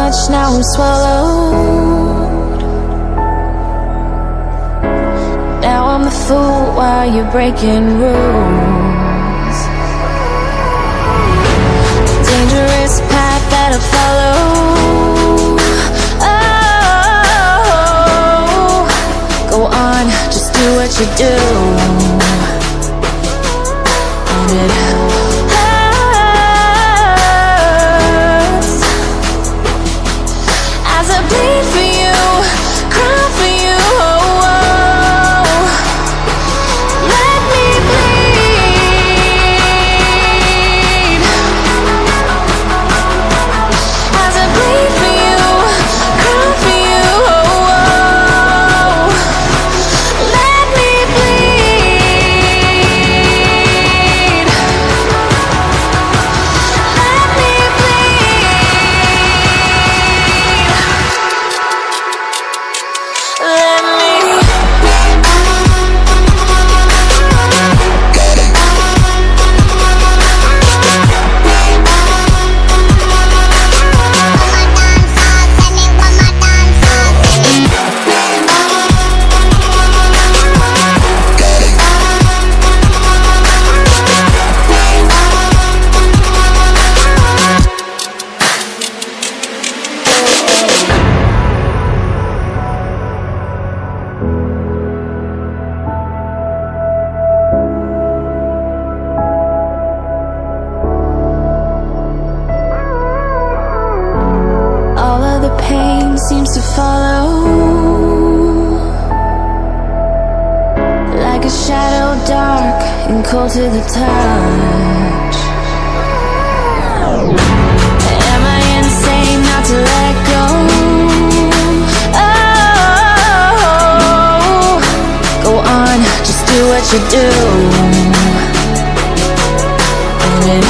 much, now I'm swallowed. Now I'm the fool while you're breaking rules. Dangerous path that I follow. Oh, go on, just do what you do. And it hurts as I bleed for you, cry for you. Oh, oh. Let me bleed as I bleed for you, cry for you. Oh, oh. Let me bleed. Let me all of the pain seems to follow, like a shadow, dark and cold to the touch. Am I insane not to let go? Oh, go on, just do what you do. And it